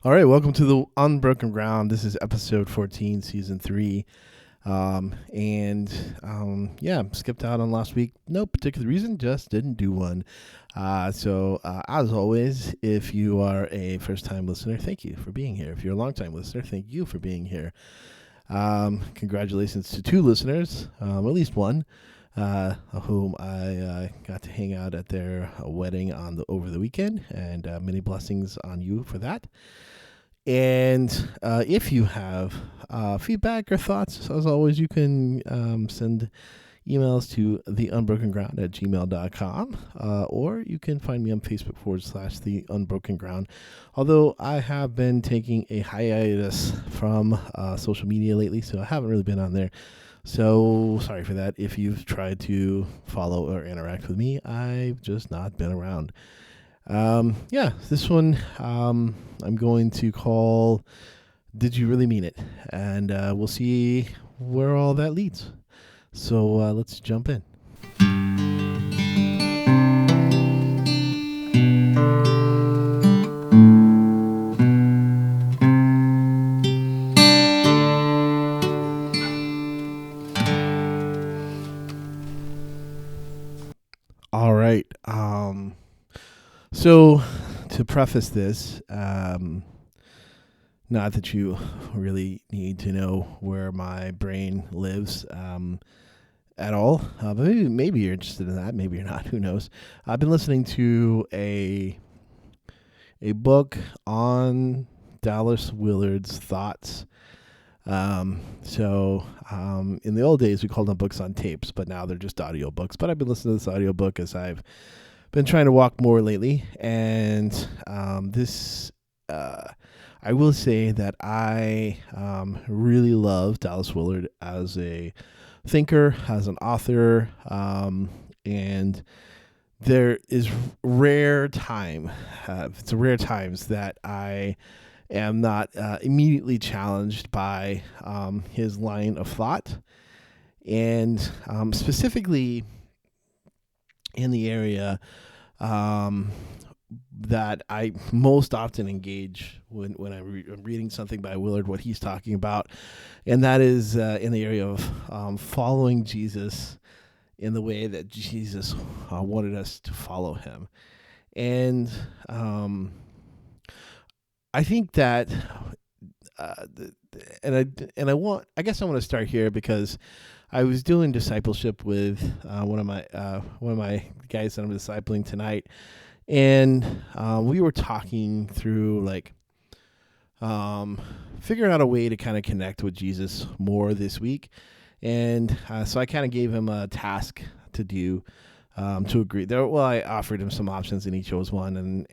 All right, welcome to the Unbroken Ground. This is episode 14, season 3. Skipped out on last week. No particular reason, just didn't do one. As always, if you are a first-time listener, thank you for being here. If you're a long-time listener, thank you for being here. Congratulations to 2 listeners, at least one, whom I got to hang out at their wedding over the weekend, and many blessings on you for that. And if you have feedback or thoughts, as always, you can send emails to theunbrokenground@gmail.com, or you can find me on Facebook /theunbrokenground. Although I have been taking a hiatus from social media lately, so I haven't really been on there. So sorry for that. If you've tried to follow or interact with me, I've just not been around. This one I'm going to call Did You Really Mean It? And we'll see where all that leads. So let's jump in. All right. So to preface this, not that you really need to know where my brain lives at all, but maybe you're interested in that. Maybe you're not. Who knows? I've been listening to a book on Dallas Willard's thoughts. In the old days, we called them books on tapes, but now they're just audio books. But I've been listening to this audio book as I've been trying to walk more lately, and I will say that I really love Dallas Willard as a thinker, as an author, and there is rare times that I am not immediately challenged by his line of thought, and specifically in the area that I most often engage when I'm reading something by Willard, what he's talking about, and that is in the area of following Jesus in the way that Jesus wanted us to follow him. And I think that I guess I want to start here because I was doing discipleship with one of my guys that I'm discipling tonight, and we were talking through figuring out a way to kind of connect with Jesus more this week, and so I kind of gave him a task to do to agree. I offered him some options, and he chose one,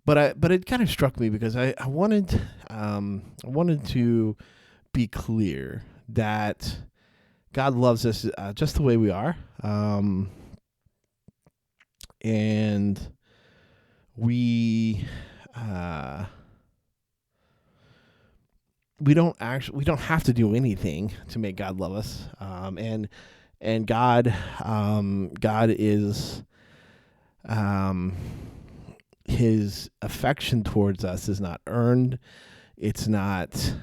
But it kind of struck me because I wanted to be clear that God loves us just the way we are, and we don't have to do anything to make God love us, and God is his affection towards us is not earned. It's not,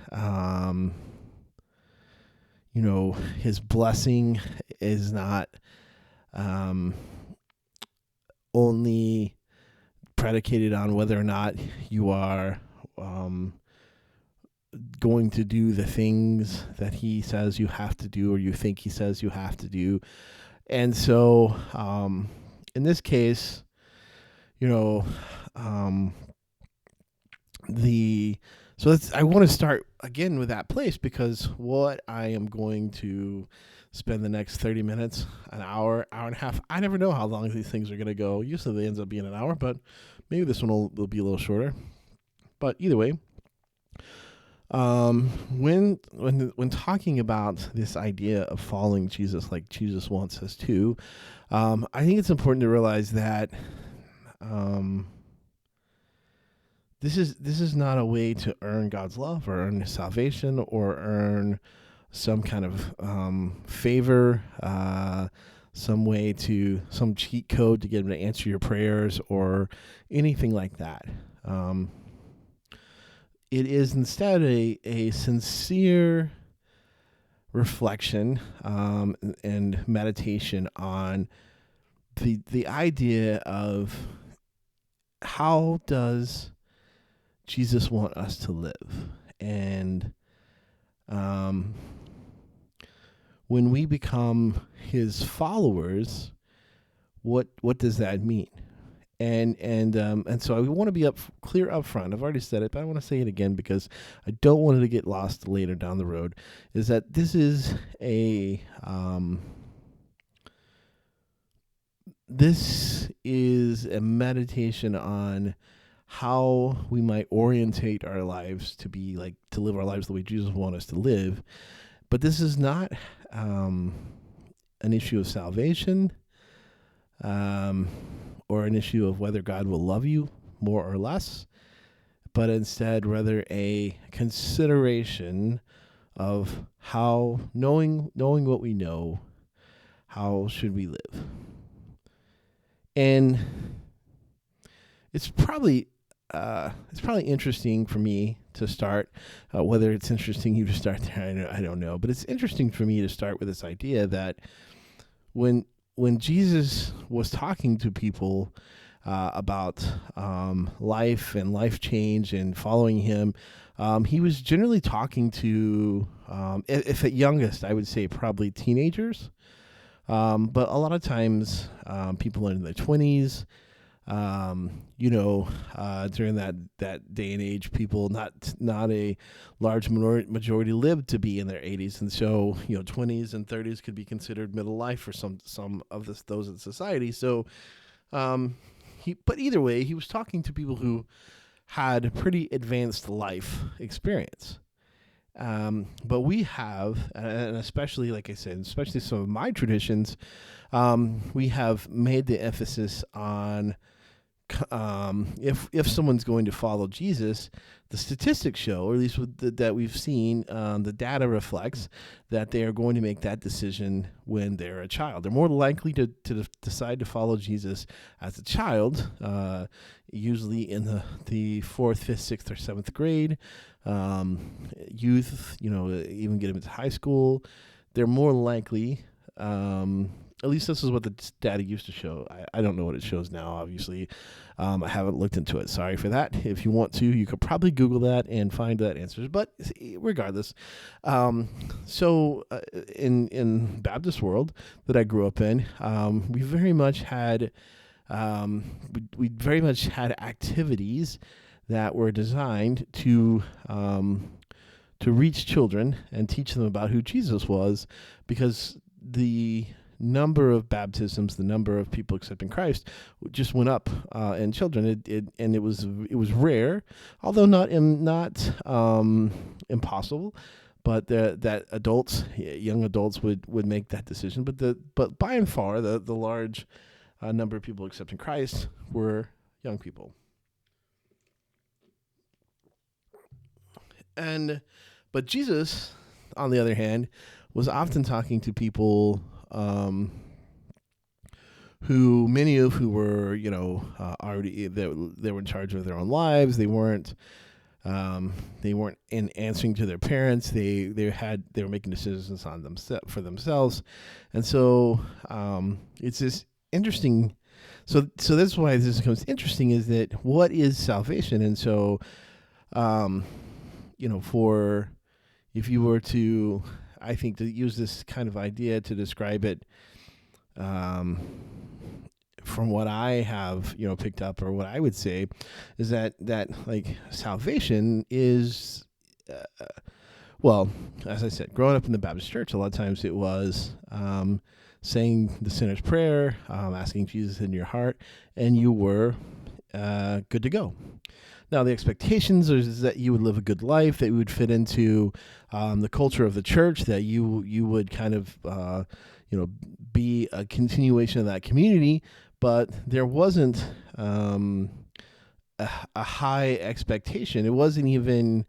his blessing is not only predicated on whether or not you are going to do the things that he says you have to do or you think he says you have to do. And so in this case, I want to start again with that place, because what I am going to spend the next 30 minutes, an hour, hour and a half, I never know how long these things are going to go. Usually they ends up being an hour, but maybe this one will be a little shorter. But either way, when talking about this idea of following Jesus like Jesus wants us to, I think it's important to realize that this is not a way to earn God's love or earn salvation or earn some kind of favor, some cheat code to get him to answer your prayers or anything like that. It is instead a sincere reflection and meditation on the idea of how does Jesus want us to live, and um, when we become his followers, what does that mean? And so I want to be clear up front. I've already said it, but I want to say it again because I don't want it to get lost later down the road. Is that this is a meditation on how we might orientate our lives to live our lives the way Jesus wants us to live. But this is not an issue of salvation. Or an issue of whether God will love you more or less, but instead rather a consideration of how, knowing what we know, how should we live? And it's probably interesting for me to start. Whether it's interesting you to start there, I don't know, but it's interesting for me to start with this idea that when Jesus was talking to people about life and life change and following him, he was generally talking to, if at youngest, I would say probably teenagers, but a lot of times people in their 20s. During that day and age, people not a large majority lived to be in their 80s, and so 20s and 30s could be considered middle life for some of those in society. So, but either way, he was talking to people who had pretty advanced life experience. But we have, and especially, like I said, especially some of my traditions, we have made the emphasis on if someone's going to follow Jesus, the statistics show, or at least that we've seen, the data reflects that they are going to make that decision when they're a child. They're more likely to decide to follow Jesus as a child, usually in the 4th, 5th, 6th, or 7th grade. Youth, even get them into high school, they're more likely. At least this is what the data used to show. I don't know what it shows now, obviously. I haven't looked into it. Sorry for that. If you want to, you could probably Google that and find that answers. But regardless, so in Baptist world that I grew up in, we very much had activities that were designed to reach children and teach them about who Jesus was, because the number of baptisms, the number of people accepting Christ, just went up in children. It was rare, although not impossible. But that young adults would make that decision. But by and far, the large number of people accepting Christ were young people. But Jesus, on the other hand, was often talking to people many of who were, already they were in charge of their own lives. They weren't in answering to their parents. They were making decisions for themselves, and so it's this interesting. So that's why this becomes interesting, is that what is salvation? And so, for if you were to, I think, to use this kind of idea to describe it, from what I have, picked up, or what I would say, is that like salvation is, well, as I said, growing up in the Baptist church, a lot of times it was saying the sinner's prayer, asking Jesus into your heart, and you were good to go. Now, the expectations is that you would live a good life, that you would fit into the culture of the church, that you would kind of be a continuation of that community, but there wasn't a high expectation. It wasn't even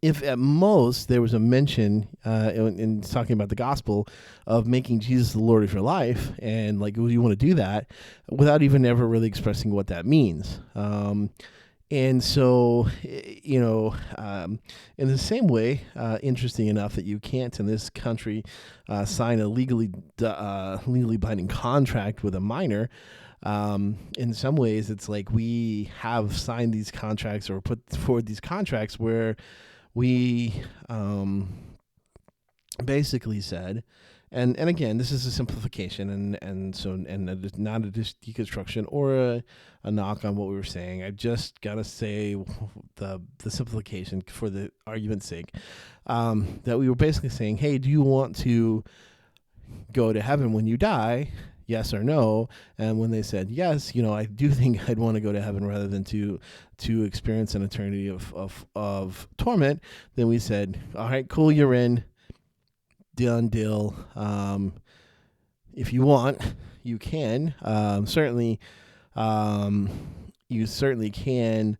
if at most there was a mention in talking about the gospel of making Jesus the Lord of your life, and like you want to do that without even ever really expressing what that means. And so, in the same way, interesting enough that you can't in this country sign a legally binding contract with a minor. In some ways, it's like we have signed these contracts or put forward these contracts where we basically said, and again, this is a simplification, and it's not a deconstruction or a knock on what we were saying. I just gotta say the simplification for the argument's sake, that we were basically saying, hey, do you want to go to heaven when you die? Yes or no? And when they said yes, I do think I'd want to go to heaven rather than to experience an eternity of torment. Then we said, all right, cool, you're in. Done deal. If you want, you can. Certainly, you certainly can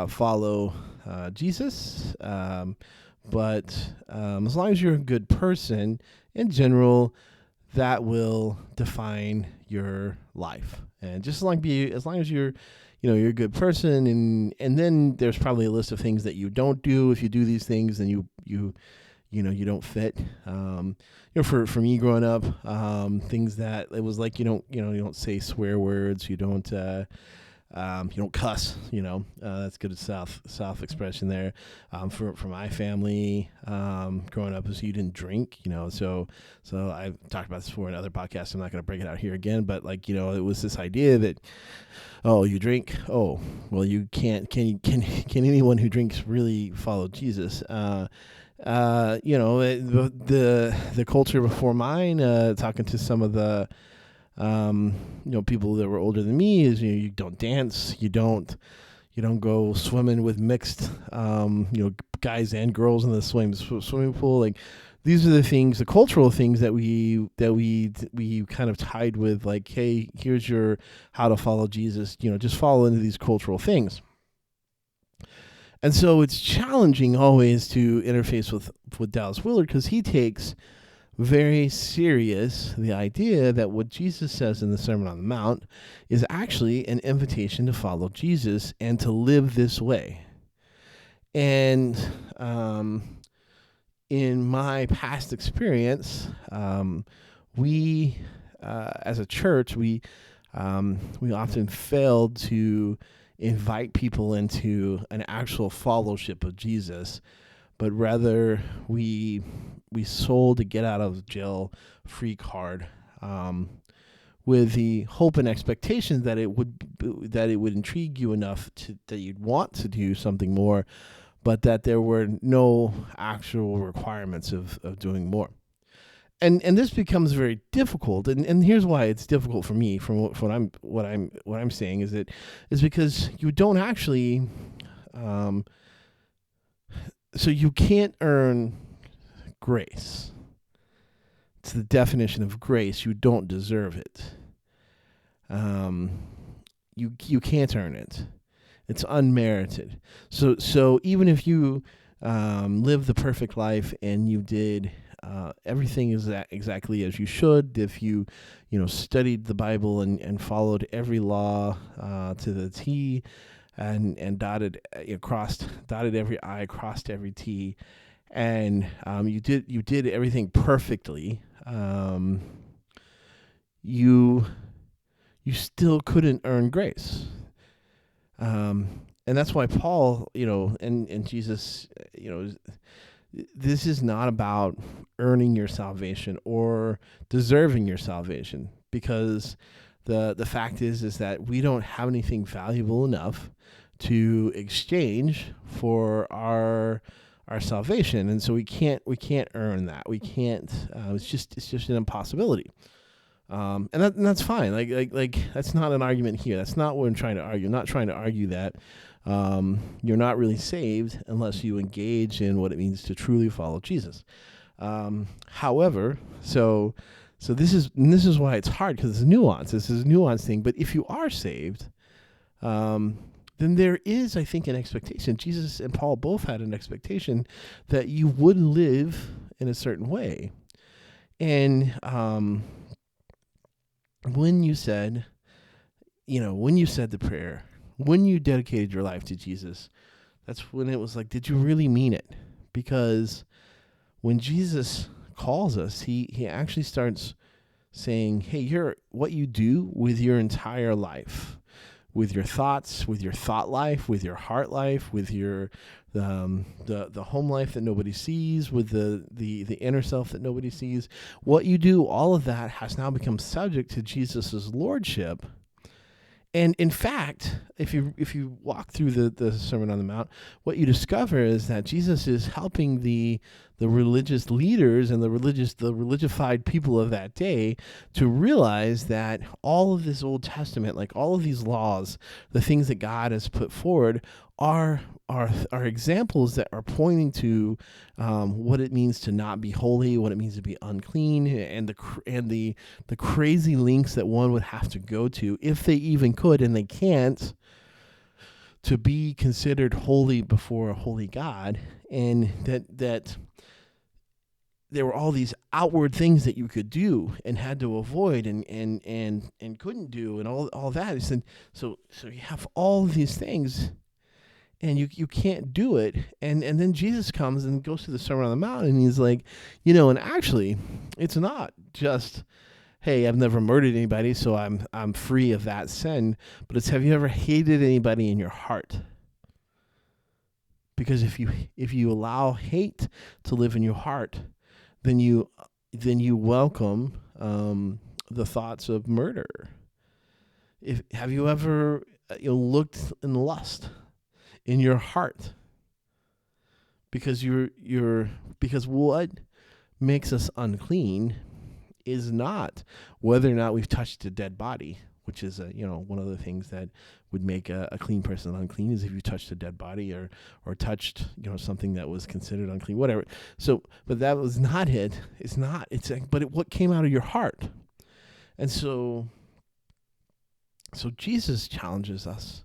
follow Jesus. But as long as you're a good person, in general, that will define your life. And just as long as you're you're a good person, and then there's probably a list of things that you don't do. If you do these things, then you don't fit. For me growing up, things that it was like, you don't say swear words. You don't cuss, that's good South expression there. For my family, growing up, is you didn't drink, so I've talked about this before in other podcasts. I'm not going to break it out here again, but it was this idea that, oh, you drink. Oh, well, you can't, can anyone who drinks really follow Jesus? The culture before mine, talking to some of the, people that were older than me, is, you don't dance, you don't go swimming with mixed, guys and girls in the swimming pool. Like, these are the things, the cultural things that we kind of tied with, like, hey, here's your how to follow Jesus. Just follow into these cultural things. And so it's challenging always to interface with Dallas Willard, because he takes very serious the idea that what Jesus says in the Sermon on the Mount is actually an invitation to follow Jesus and to live this way. And in my past experience, we as a church, we often failed to invite people into an actual fellowship of Jesus, but rather we sold a get out of jail free card, with the hope and expectation that it would intrigue you enough that you'd want to do something more, but that there were no actual requirements of doing more. And this becomes very difficult, and here's why it's difficult for me. From what I'm saying is because you don't actually, so you can't earn grace. It's the definition of grace. You don't deserve it. You can't earn it. It's unmerited. So even if you live the perfect life and you did everything is exactly as you should, if you studied the Bible and followed every law to the T, and dotted every I, crossed every T, and you did everything perfectly, you still couldn't earn grace. And that's why Paul, and Jesus, this is not about earning your salvation or deserving your salvation, because the fact is that we don't have anything valuable enough to exchange for our salvation, and so we can't earn that. We can't. It's just an impossibility. And that's fine. Like that's not an argument here. That's not what I'm trying to argue. I'm not trying to argue that you're not really saved unless you engage in what it means to truly follow Jesus. However, so this is why it's hard, because it's nuance. This is a nuance thing. But if you are saved, then there is, I think, an expectation. Jesus and Paul both had an expectation that you would live in a certain way. And when you said, when you said the prayer, when you dedicated your life to Jesus, that's when it was like, did you really mean it? Because when Jesus calls us, he actually starts saying, hey, what you do with your entire life, with your thoughts, with your thought life, with your heart life, with your the home life that nobody sees, with the inner self that nobody sees, what you do, all of that has now become subject to Jesus's lordship. And in fact, if you walk through the Sermon on the Mount, what you discover is that Jesus is helping the religious leaders and the religified people of that day to realize that all of this Old Testament, like all of these laws, the things that God has put forward, are examples that are pointing to what it means to not be holy, what it means to be unclean, and the crazy links that one would have to go to, if they even could, and they can't, to be considered holy before a holy God, and that there were all these outward things that you could do and had to avoid and couldn't do, and all that. So you have all these things, and you can't do it. And then Jesus comes and goes to the Sermon on the Mount, and he's like, and actually, it's not just, hey, I've never murdered anybody, so I'm free of that sin. But it's, have you ever hated anybody in your heart? Because if you allow hate to live in your heart, then you welcome the thoughts of murder. Have you ever looked in lust in your heart? Because because what makes us unclean is not whether or not we've touched a dead body, which is one of the things that would make a clean person unclean, is if you touched a dead body or touched something that was considered unclean, whatever. So, but that was not it. It's not. It's what came out of your heart, and so Jesus challenges us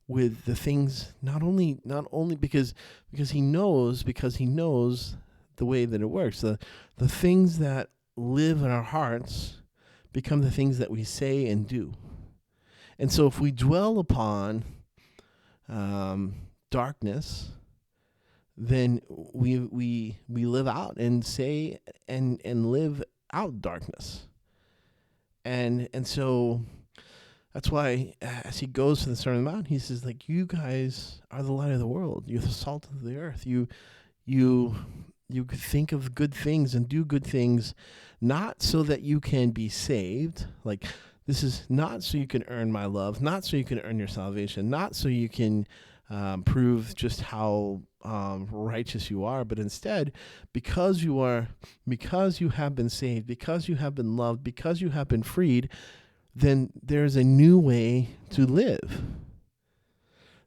with the things, not only because he knows the way that it works. The things that live in our hearts become the things that we say and do. And so if we dwell upon darkness, then we live out and say and live out darkness. And so that's why as he goes to the Sermon on the Mount, he says, like, you guys are the light of the world. You're the salt of the earth. You think of good things and do good things, not so that you can be saved. Like, this is not so you can earn my love, not so you can earn your salvation, not so you can prove just how righteous you are, but instead, because you have been saved, because you have been loved, because you have been freed, then there's a new way to live.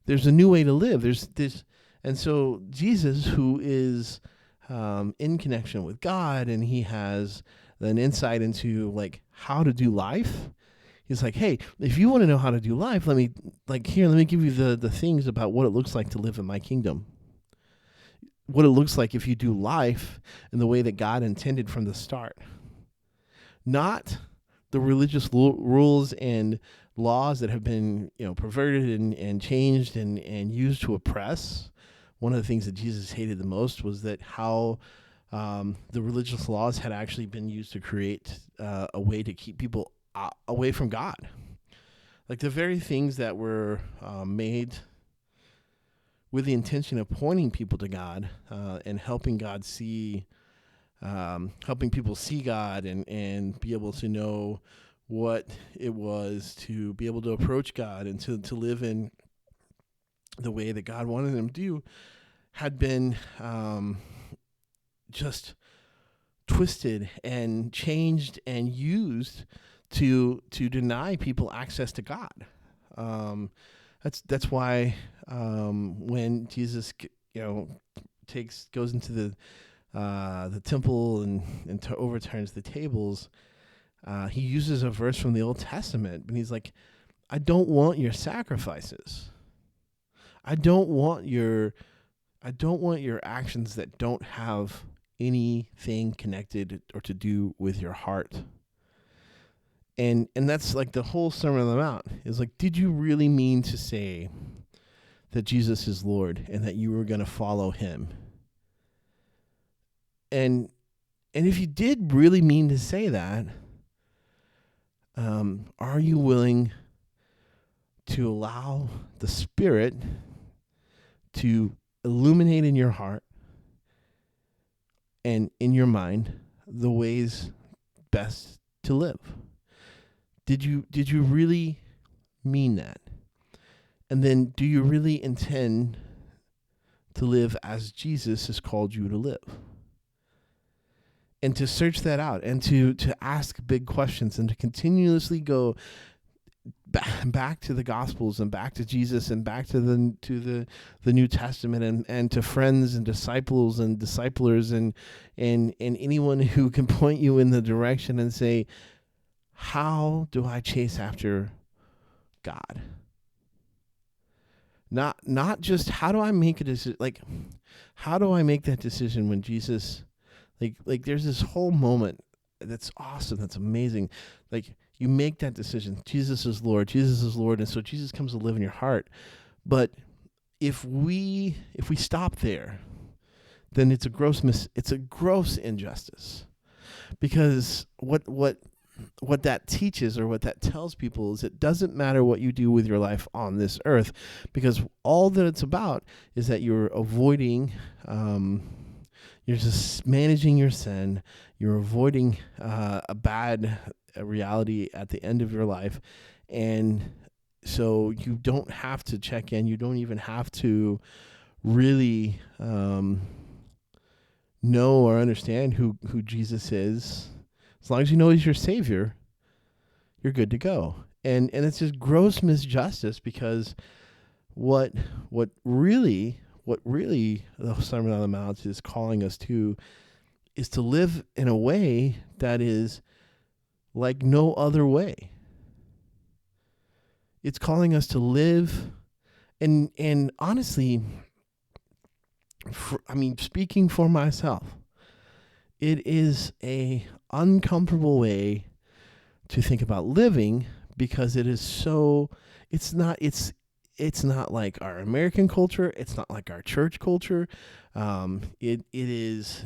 There's a new way to live. There's this, and so Jesus, who is in connection with God, and he has an insight into like how to do life. He's like, hey, if you want to know how to do life, let me give you the things about what it looks like to live in my kingdom. What it looks like if you do life in the way that God intended from the start. Not the religious rules and laws that have been perverted and changed and used to oppress. One of the things that Jesus hated the most was that how the religious laws had actually been used to create a way to keep people away from God. Like the very things that were made with the intention of pointing people to God and helping people see God and be able to know what it was to be able to approach God and to live in the way that God wanted them to do, had been just twisted and changed and used to deny people access to God. That's why when Jesus goes into the temple and overturns the tables, he uses a verse from the Old Testament, and he's like, I don't want your sacrifices. I don't want your actions that don't have anything connected or to do with your heart. And that's like the whole Sermon on the Mount is like, did you really mean to say that Jesus is Lord and that you were going to follow him? And if you did really mean to say that, are you willing to allow the Spirit to illuminate in your heart and in your mind the ways best to live? Did you really mean that? And then do you really intend to live as Jesus has called you to live? And to search that out and to ask big questions and to continuously go back to the Gospels and back to Jesus and back to the New Testament and to friends and disciples and disciplers and anyone who can point you in the direction and say, how do I chase after God? Not just how do I make a decision, like how do I make that decision when Jesus, like there's this whole moment that's awesome, that's amazing. Like you make that decision, Jesus is Lord, and so Jesus comes to live in your heart. But if we stop there, then it's a gross injustice, because what that teaches or what that tells people is it doesn't matter what you do with your life on this earth, because all that it's about is that you're avoiding, you're just managing your sin, you're avoiding a bad reality at the end of your life. And so you don't have to check in, you don't even have to really know or understand who Jesus is. As long as you know he's your Savior, you're good to go. And it's just gross misjustice, because what really the Sermon on the Mount is calling us to is to live in a way that is like no other way. It's calling us to live, and honestly, speaking for myself, it is a uncomfortable way to think about living, because it is so, it's not like our American culture, it's not like our church culture. It is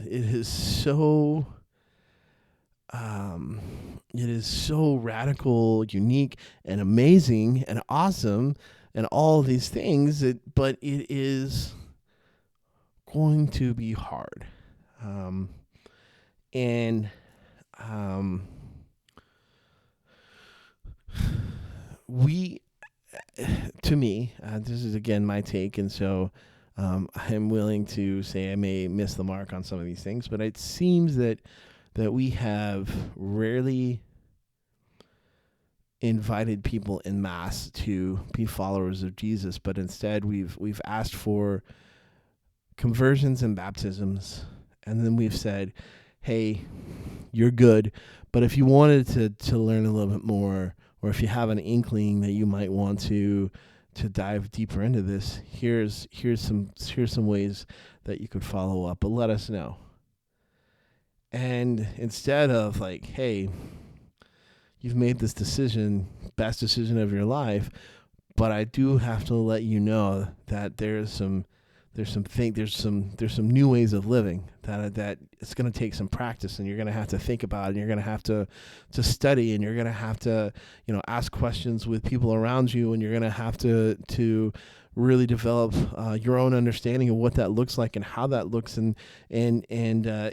so radical, unique, and amazing, and awesome, and all of these things. But it is going to be hard. To me, this is again my take, and so I'm willing to say I may miss the mark on some of these things, but it seems that we have rarely invited people en masse to be followers of Jesus, but instead we've asked for conversions and baptisms, and then we've said, hey, you're good, but if you wanted to learn a little bit more, or if you have an inkling that you might want to dive deeper into this, here's some ways that you could follow up, but let us know. And instead of like, hey, you've made this decision, best decision of your life, but I do have to let you know that there's some new ways of living that it's going to take some practice, and you're going to have to think about it, and you're going to have to study, and you're going to have to, ask questions with people around you, and you're going to have to really develop your own understanding of what that looks like and how that looks, and the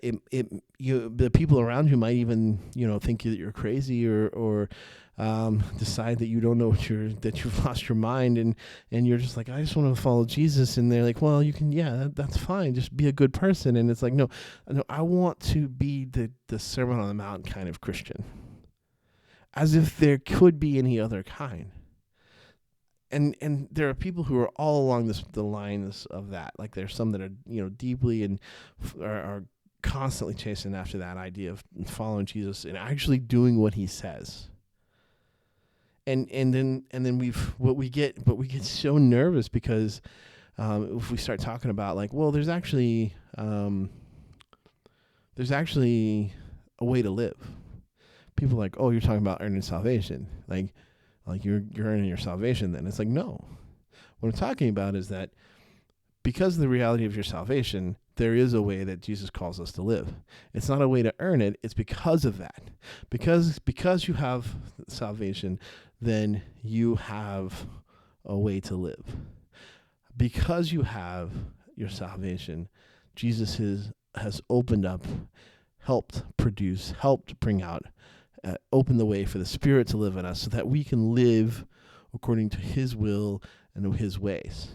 people around you might even think that you're crazy or decide that you don't know that you've lost your mind, and you're just like, I just want to follow Jesus, and they're like, well, you can, that's fine, just be a good person. And it's like, no, I want to be the Sermon on the Mount kind of Christian, as if there could be any other kind. And there are people who are all along the lines of that. Like there's some that are deeply and are constantly chasing after that idea of following Jesus and actually doing what he says. And then we get so nervous because if we start talking about like, well, there's actually a way to live. People are like, oh, you're talking about earning salvation, like you're earning your salvation. Then it's like, no. What I'm talking about is that because of the reality of your salvation, there is a way that Jesus calls us to live. It's not a way to earn it. It's because of that. Because you have salvation, then you have a way to live. Because you have your salvation, Jesus has opened up, helped produce, helped bring out, open the way for the Spirit to live in us so that we can live according to his will and his ways.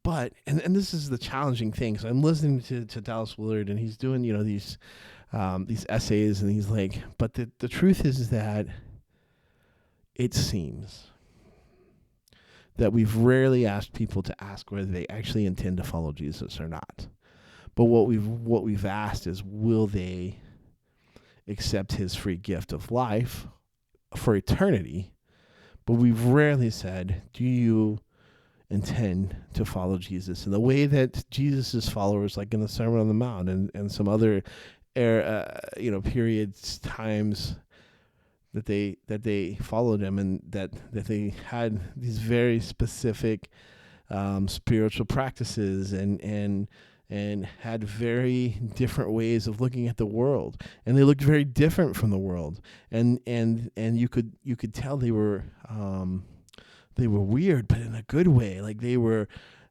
But, and this is the challenging thing. So I'm listening to Dallas Willard, and he's doing, these essays, and he's like, but the truth is that it seems that we've rarely asked people to ask whether they actually intend to follow Jesus or not. But what we've asked is, will they accept his free gift of life for eternity? But we've rarely said, do you intend to follow Jesus in the way that Jesus's followers, like in the Sermon on the Mount and some other periods, times that they followed him, and that they had these very specific spiritual practices and had very different ways of looking at the world, and they looked very different from the world, and you could tell they were weird, but in a good way. Like they were,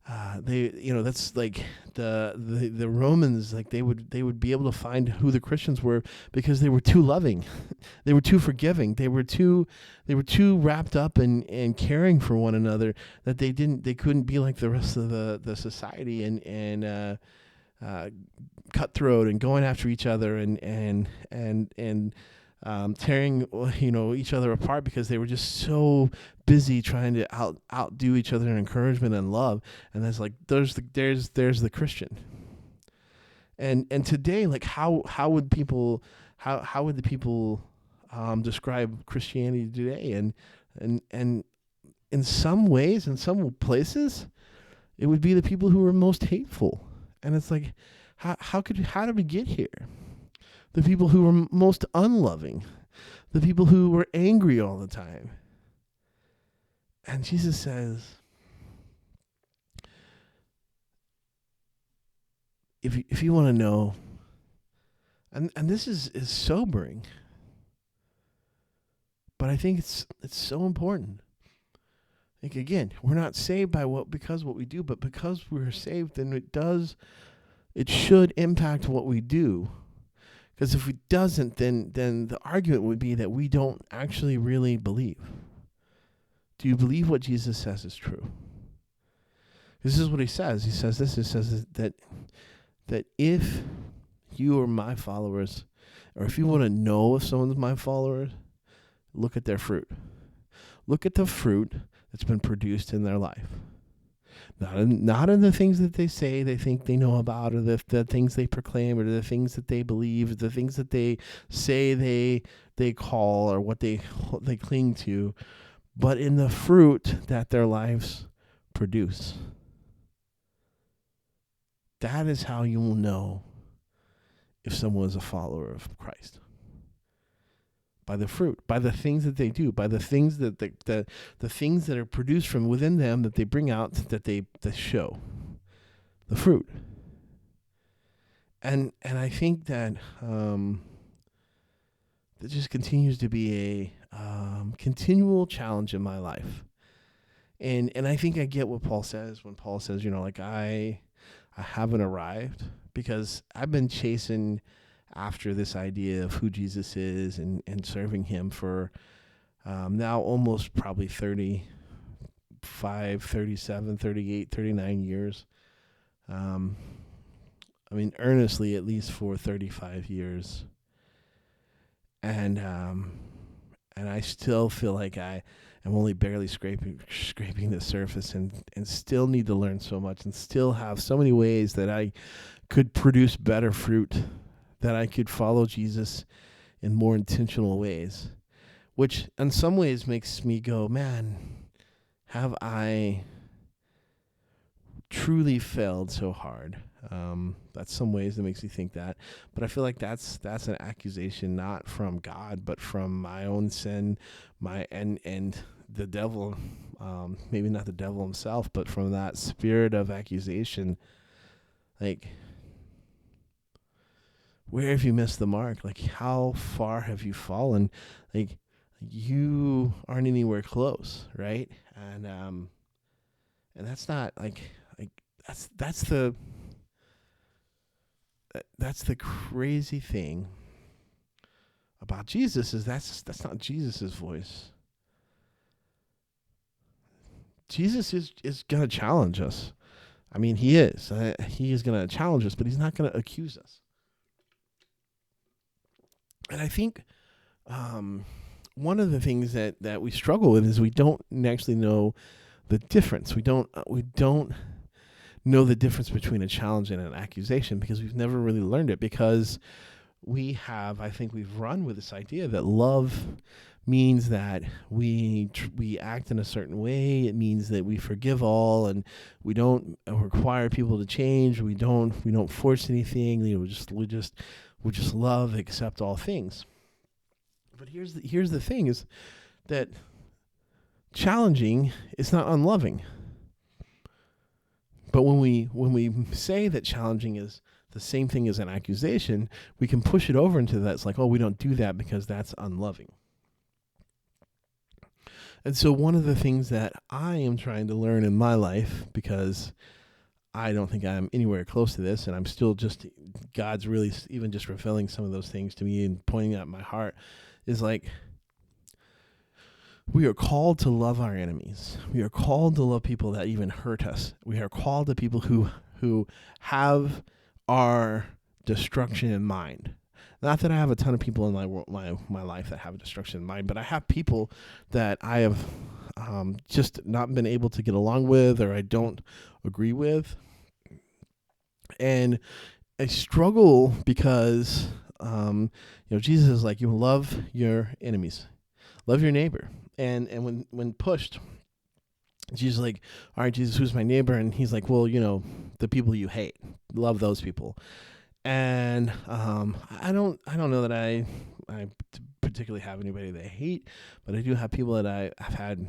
that's like the Romans, like they would be able to find who the Christians were because they were too loving, they were too forgiving, they were too wrapped up in caring for one another that they couldn't be like the rest of the society and cutthroat and going after each other and tearing each other apart because they were just so busy trying to outdo each other in encouragement and love. And that's like there's the Christian. And today, like how would the people describe Christianity today? And in some ways, in some places, it would be the people who are most hateful. And it's like, how did we get here? The people who were most unloving, the people who were angry all the time. And Jesus says, if you want to know, and this is sobering, but I think it's so important. Like, again, we're not saved because what we do, but because we're saved, then it should impact what we do. Because if it doesn't, then the argument would be that we don't actually really believe. Do you believe what Jesus says is true? This is what he says. He says this. He says that if you are my followers, or if you want to know if someone's my follower, look at their fruit. Look at the fruit that's been produced in their life. Not in the things that they say they think they know about, or the things they proclaim, or the things that they believe, the things that they say they call, or what they cling to, but in the fruit that their lives produce. That is how you will know if someone is a follower of Christ. By the fruit, by the things that they do, by the things that the things that are produced from within them that they bring out, that show the fruit. And I think that that just continues to be a continual challenge in my life. And I think I get what Paul says when Paul says, like I haven't arrived, because I've been chasing after this idea of who Jesus is and serving him for now almost probably 35, 37, 38, 39 years. Earnestly at least for 35 years. And I still feel like I am only barely scraping the surface and still need to learn so much, and still have so many ways that I could produce better fruit, that I could follow Jesus in more intentional ways, which in some ways makes me go, man, have I truly failed so hard. That's some ways that makes me think that, but I feel like that's an accusation not from God, but from my own sin, and the devil. Maybe not the devil himself, but from that spirit of accusation. Like, where have you missed the mark? Like, how far have you fallen? Like, you aren't anywhere close, right? And that's not like that's the crazy thing about Jesus is that's not Jesus's voice. Jesus is gonna challenge us. I mean, he is. He is gonna challenge us, but he's not gonna accuse us. And I think one of the things that we struggle with is we don't actually know the difference. We don't know the difference between a challenge and an accusation because we've never really learned it, because I think we've run with this idea that love means that we act in a certain way. It means that we forgive all, and we don't require people to change. We don't force anything. We just love, accept all things. But here's the thing: is that challenging is not unloving. But when we say that challenging is the same thing as an accusation, we can push it over into that. It's like, oh, we don't do that because that's unloving. And so one of the things that I am trying to learn in my life, because I don't think I'm anywhere close to this, and I'm still God's really even just revealing some of those things to me and pointing out my heart, is like, we are called to love our enemies. We are called to love people that even hurt us. We are called to people who have our destruction in mind. Not that I have a ton of people in my life that have destruction in mind, but I have people that I have just not been able to get along with, or I don't agree with. And I struggle because, Jesus is like, you love your enemies, love your neighbor. And when pushed, Jesus is like, all right, Jesus, who's my neighbor? And he's like, well, the people you hate, love those people. And I don't know that I particularly have anybody that I hate, but I do have people that I've had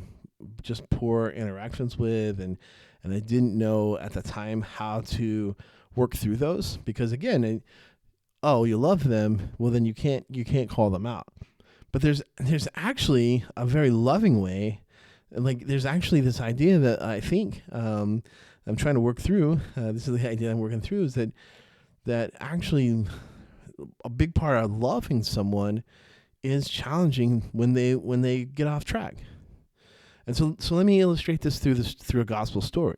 just poor interactions with, and I didn't know at the time how to work through those, because again, you love them, well then you can't call them out. But there's actually a very loving way. Like, there's actually this idea that I think I'm trying to work through. This is the idea I'm working through, is that actually a big part of loving someone is challenging when they get off track. And so let me illustrate this through a gospel story.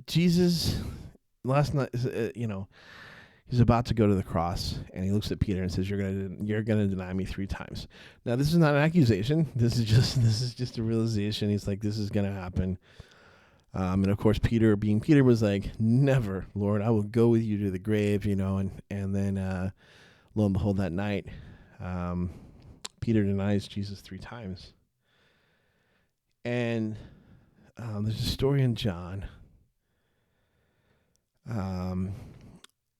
Jesus, last night, he's about to go to the cross, and he looks at Peter and says, "You're gonna deny me 3 times." Now, this is not an accusation. This is just a realization. He's like, this is gonna happen. And of course, Peter, being Peter, was like, "Never, Lord, I will go with you to the grave." And then lo and behold, that night, Peter denies Jesus 3 times. And there's a story in John.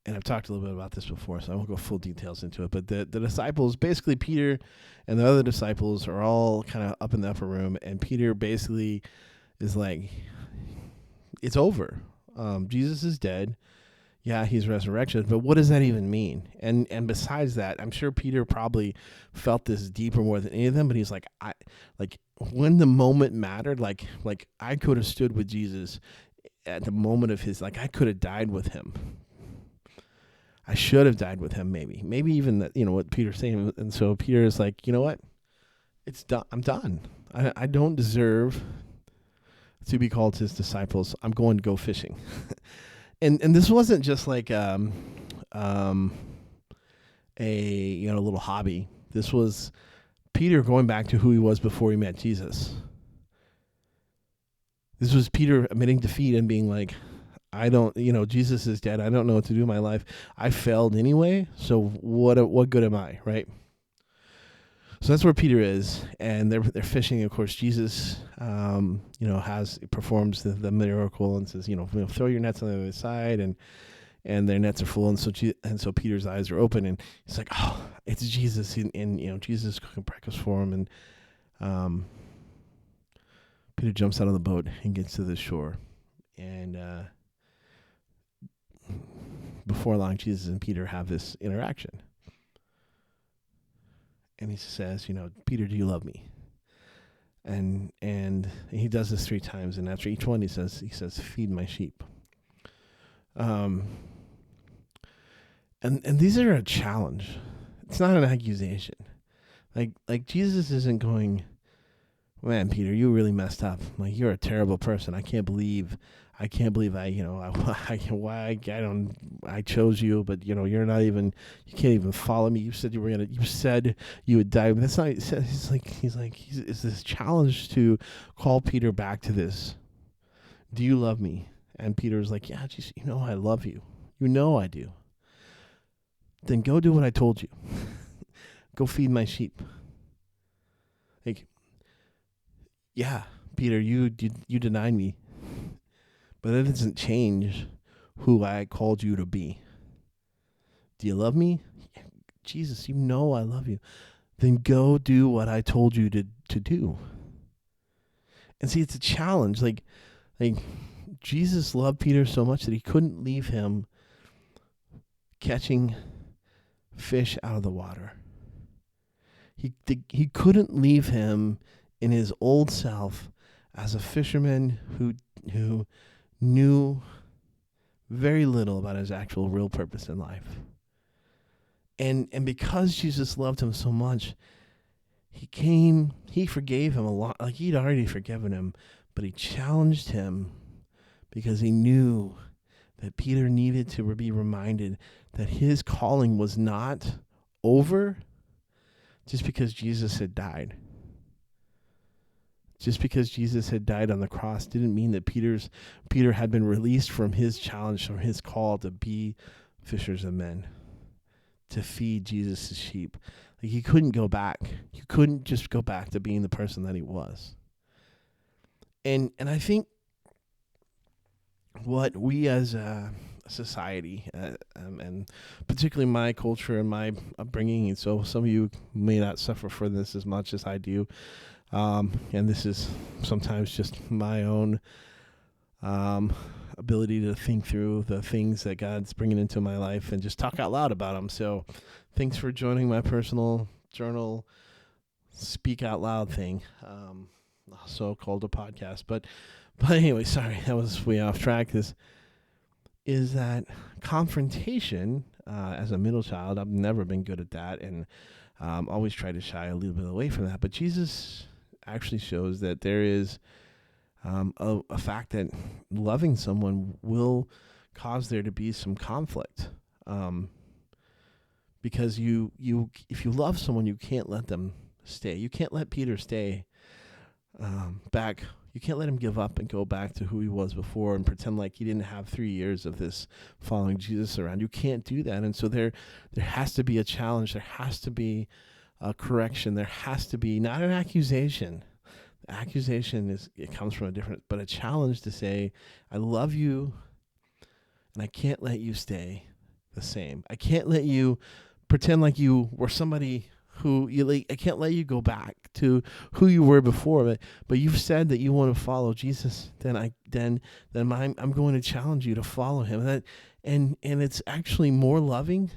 And I've talked a little bit about this before, so I won't go full details into it. But the disciples, basically Peter and the other disciples, are all kind of up in the upper room, and Peter basically is like, it's over. Jesus is dead. Yeah, he's resurrected, but what does that even mean? And besides that, I'm sure Peter probably felt this deeper more than any of them, but he's like, when the moment mattered, like I could have stood with Jesus at the moment of his, I could have died with him. I should have died with him, maybe even that, what Peter's saying. And so Peter is like, you know what? It's done. I'm done. I don't deserve to be called his disciples. I'm going to go fishing. and this wasn't just like a little hobby. This was Peter going back to who he was before he met Jesus. This was Peter admitting defeat and being like, Jesus is dead. I don't know what to do in my life. I failed anyway. So what good am I, right? So that's where Peter is, and they're fishing. Of course, Jesus, performs the miracle and says, throw your nets on the other side, and their nets are full, and so Peter's eyes are open, and he's like, oh, it's Jesus, and Jesus is cooking breakfast for him, and Peter jumps out of the boat and gets to the shore, and before long, Jesus and Peter have this interaction. And he says, Peter, do you love me? And he does this 3 times, and after each one, he says, feed my sheep. And these are a challenge. It's not an accusation. Like Jesus isn't going, man, Peter, you really messed up. Like, you're a terrible person. I can't believe I chose you, but you're not even, you can't even follow me. You said you would die. But that's not. It's this challenge to call Peter back to this. Do you love me? And Peter's like, yeah, Jesus, I love you. I do. Then go do what I told you. Go feed my sheep. Like, yeah, Peter, you denied me. But that doesn't change who I called you to be. Do you love me? Jesus, I love you. Then go do what I told you to do. And see, it's a challenge. Like Jesus loved Peter so much that he couldn't leave him catching fish out of the water. He couldn't leave him in his old self as a fisherman who knew very little about his actual real purpose in life. And because Jesus loved him so much, he forgave him a lot. Like, he'd already forgiven him, but he challenged him because he knew that Peter needed to be reminded that his calling was not over just because Jesus had died. Just because Jesus had died on the cross didn't mean that Peter had been released from his challenge, from his call to be fishers of men, to feed Jesus' sheep. Like, he couldn't go back. He couldn't just go back to being the person that he was. And I think what we as a society, and particularly my culture and my upbringing, and so some of you may not suffer for this as much as I do, and this is sometimes just my own ability to think through the things that God's bringing into my life and just talk out loud about them. So thanks for joining my personal journal speak out loud thing, also called a podcast. But anyway, sorry, that was way off track. This is that confrontation. As a middle child, I've never been good at that, and always try to shy a little bit away from that. But Jesus actually shows that there is a fact that loving someone will cause there to be some conflict, because if you love someone, you can't let them stay. You can't let Peter stay back. You can't let him give up and go back to who he was before and pretend like he didn't have 3 years of this following Jesus around. You can't do that. And so there has to be a challenge. There has to be a correction. There has to be not an accusation. The accusation it comes from but a challenge to say, I love you and I can't let you stay the same. I can't let you pretend like you were somebody who I can't let you go back to who you were before, but you've said that you want to follow Jesus. Then I'm going to challenge you to follow him. And it's actually more loving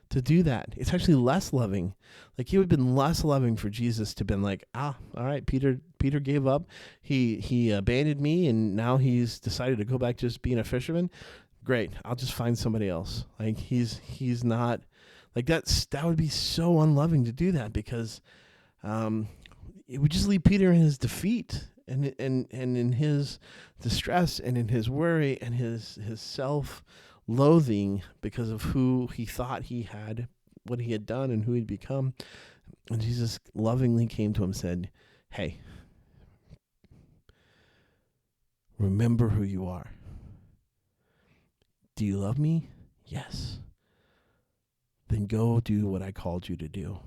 to do that. It's actually less loving. Like, it would have been less loving for Jesus to have been like, all right, Peter gave up. He abandoned me, and now he's decided to go back just being a fisherman. Great, I'll just find somebody else. Like, he's not. Like, that would be so unloving to do that, because it would just leave Peter in his defeat and in his distress and in his worry and his self-loathing because of who he thought he had, what he had done and who he'd become. And Jesus lovingly came to him and said, hey, remember who you are. Do you love me? Yes. Then go do what I called you to do.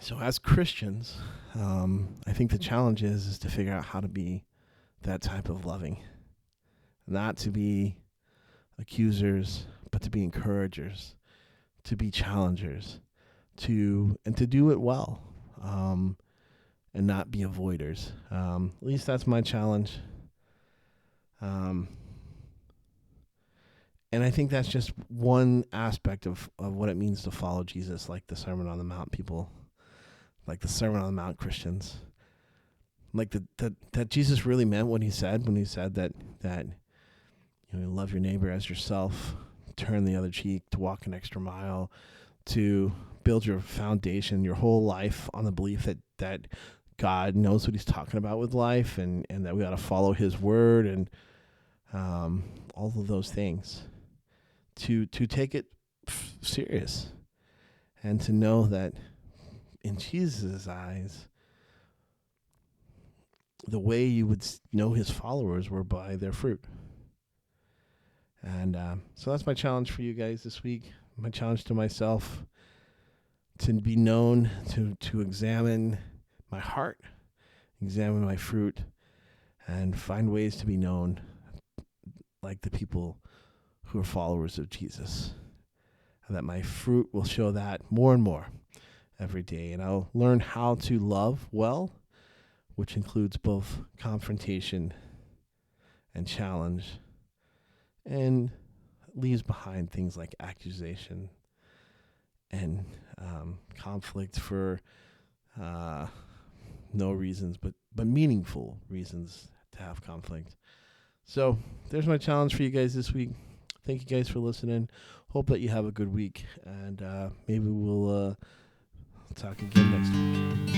So as Christians, I think the challenge is to figure out how to be that type of loving, not to be accusers, but to be encouragers, to be challengers, to do it well, and not be avoiders. At least that's my challenge. And I think that's just one aspect of what it means to follow Jesus, like the Sermon on the Mount people, like the Sermon on the Mount Christians, like that Jesus really meant what he said when he said that love your neighbor as yourself, turn the other cheek, to walk an extra mile, to build your foundation, your whole life on the belief that God knows what he's talking about with life, and that we ought to follow his word, and all of those things. To take it serious, and to know that in Jesus' eyes, the way you would know his followers were by their fruit. And so that's my challenge for you guys this week. My challenge to myself, to be known, to examine my heart, examine my fruit, and find ways to be known like the people who are followers of Jesus. And that my fruit will show that more and more every day. And I'll learn how to love well, which includes both confrontation and challenge, and leaves behind things like accusation and conflict for no reasons, but meaningful reasons to have conflict. So there's my challenge for you guys this week. Thank you guys for listening. Hope that you have a good week, and maybe we'll talk again next week.